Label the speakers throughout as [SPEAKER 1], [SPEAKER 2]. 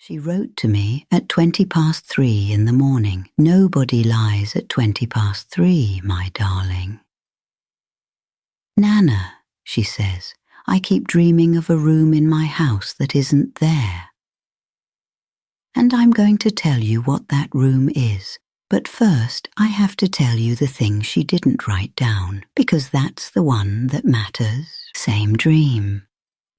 [SPEAKER 1] She wrote to me at 3:20 in the morning. Nobody lies at 3:20, my darling. Nana, she says, I keep dreaming of a room in my house that isn't there. And I'm going to tell you what that room is. But first, I have to tell you the thing she didn't write down, because that's the one that matters. Same dream.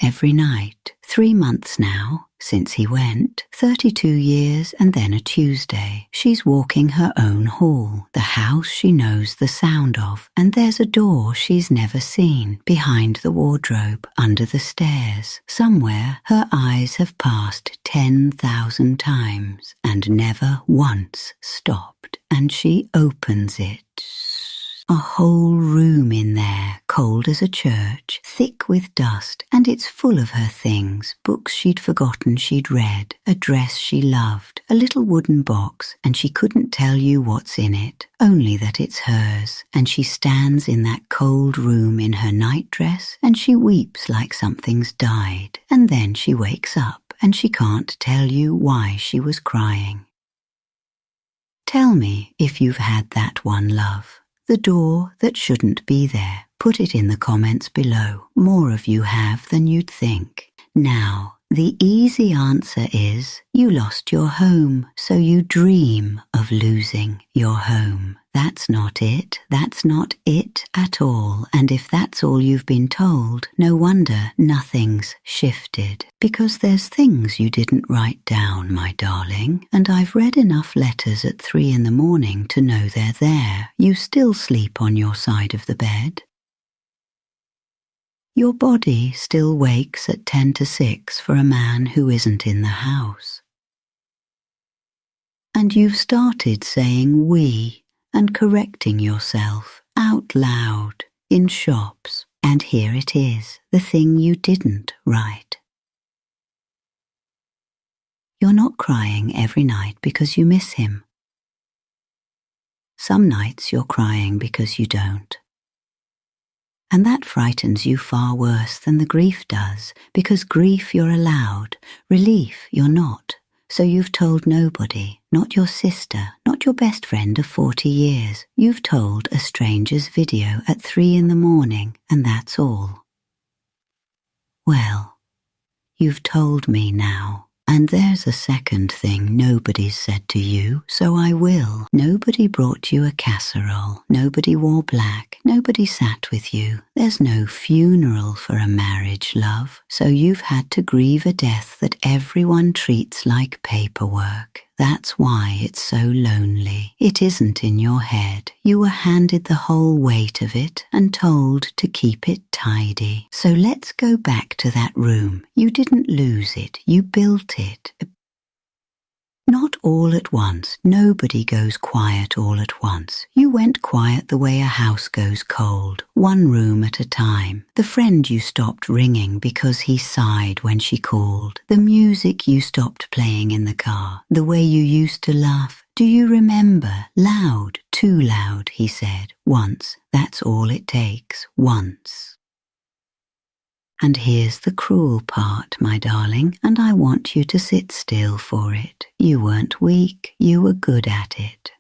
[SPEAKER 1] Every night, 3 months now, since he went, 32 years and then a Tuesday, she's walking her own hall, the house she knows the sound of, and there's a door she's never seen, behind the wardrobe, under the stairs. Somewhere her eyes have passed 10,000 times and never once stopped, and she opens it. A whole room in there, cold as a church, thick with dust, and it's full of her things, books she'd forgotten she'd read, a dress she loved, a little wooden box, and she couldn't tell you what's in it, only that it's hers, and she stands in that cold room in her nightdress, and she weeps like something's died, and then she wakes up, and she can't tell you why she was crying. Tell me if you've had that one, love. The door that shouldn't be there. Put it in the comments below. More of you have than you'd think. Now, the easy answer is you lost your home, so you dream of losing your home. That's not it. That's not it at all. And if that's all you've been told, no wonder nothing's shifted. Because there's things you didn't write down, my darling, and I've read enough letters at 3 in the morning to know they're there. You still sleep on your side of the bed. Your body still wakes at 10 to 6 for a man who isn't in the house. And you've started saying we and correcting yourself out loud in shops, and here it is, the thing you didn't write. You're not crying every night because you miss him. Some nights you're crying because you don't. And that frightens you far worse than the grief does, because grief you're allowed, relief you're not. So you've told nobody, not your sister, not your best friend of 40 years. You've told a stranger's video at 3 in the morning, and that's all. Well, you've told me now. And there's a second thing nobody's said to you, so I will. Nobody brought you a casserole. Nobody wore black. Nobody sat with you. There's no funeral for a marriage, love. So you've had to grieve a death that everyone treats like paperwork. That's why it's so lonely. It isn't in your head. You were handed the whole weight of it and told to keep it tidy. So let's go back to that room. You didn't lose it. You built it. Not all at once. Nobody goes quiet all at once. You went quiet the way a house goes cold, one room at a time. The friend you stopped ringing because he sighed when she called. The music you stopped playing in the car. The way you used to laugh. Do you remember? Loud, too loud, he said. Once. That's all it takes. Once. And here's the cruel part, my darling, and I want you to sit still for it. You weren't weak, you were good at it.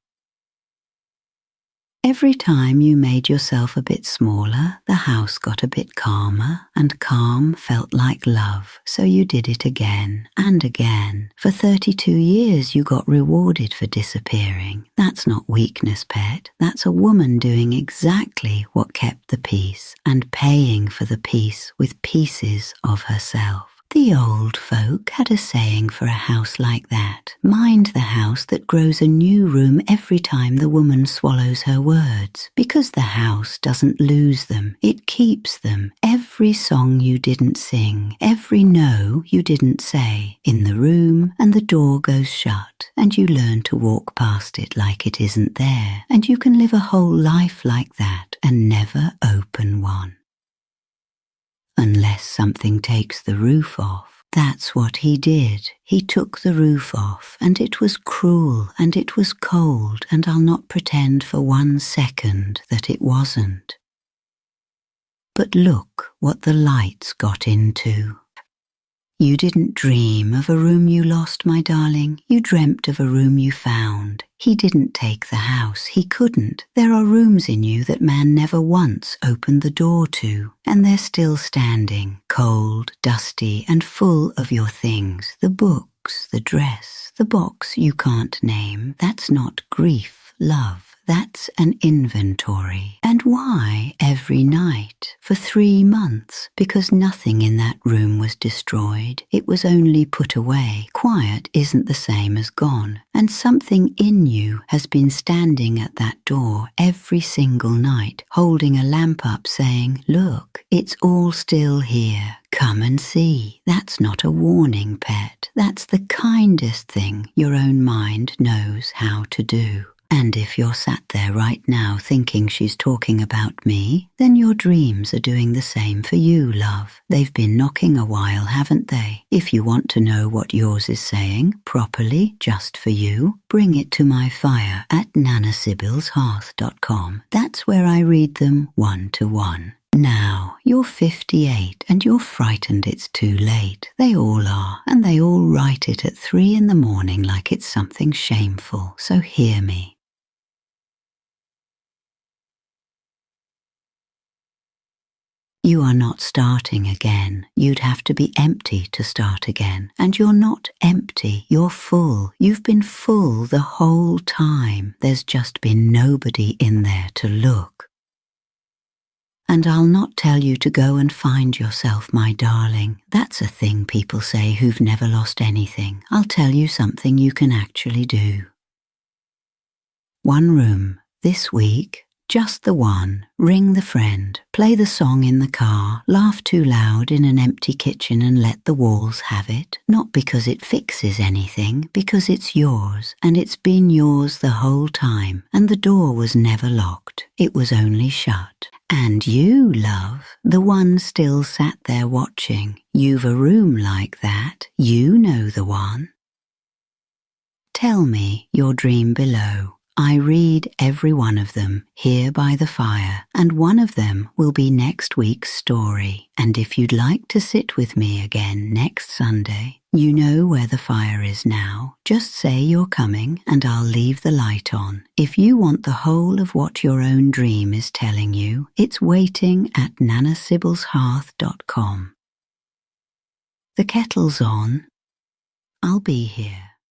[SPEAKER 1] Every time you made yourself a bit smaller, the house got a bit calmer, and calm felt like love, so you did it again and again. For 32 years you got rewarded for disappearing. That's not weakness, pet. That's a woman doing exactly what kept the peace, and paying for the peace with pieces of herself. The old folk had a saying for a house like that. Mind the house that grows a new room every time the woman swallows her words. Because the house doesn't lose them, it keeps them. Every song you didn't sing, every no you didn't say, in the room, and the door goes shut, and you learn to walk past it like it isn't there. And you can live a whole life like that and never open one. Unless something takes the roof off. That's what he did. He took the roof off, and it was cruel, and it was cold, and I'll not pretend for 1 second that it wasn't. But look what the lights got into. You didn't dream of a room you lost, my darling. You dreamt of a room you found. He didn't take the house. He couldn't. There are rooms in you that man never once opened the door to, and they're still standing, cold, dusty, and full of your things. The books, the dress, the box you can't name. That's not grief, love. That's an inventory. And why every night? For 3 months. Because nothing in that room was destroyed. It was only put away. Quiet isn't the same as gone. And something in you has been standing at that door every single night, holding a lamp up saying, "Look, it's all still here. Come and see." That's not a warning, pet. That's the kindest thing your own mind knows how to do. And if you're sat there right now thinking she's talking about me, then your dreams are doing the same for you, love. They've been knocking a while, haven't they? If you want to know what yours is saying, properly, just for you, bring it to my fire at nanasybillshearth.com. That's where I read them 1-to-1. Now, you're 58 and you're frightened it's too late. They all are, and they all write it at 3 in the morning like it's something shameful. So hear me. You are not starting again. You'd have to be empty to start again. And you're not empty, you're full. You've been full the whole time. There's just been nobody in there to look. And I'll not tell you to go and find yourself, my darling. That's a thing people say who've never lost anything. I'll tell you something you can actually do. 1 room, this week. Just the one. Ring the friend, play the song in the car, laugh too loud in an empty kitchen and let the walls have it. Not because it fixes anything, because it's yours, and it's been yours the whole time, and the door was never locked. It was only shut. And you, love, the one still sat there watching. You've a room like that. You know the one. Tell me your dream below. I read every one of them here by the fire, and one of them will be next week's story. And if you'd like to sit with me again next Sunday, you know where the fire is now. Just say you're coming and I'll leave the light on. If you want the whole of what your own dream is telling you, it's waiting at nanasybillshearth.com. The kettle's on. I'll be here.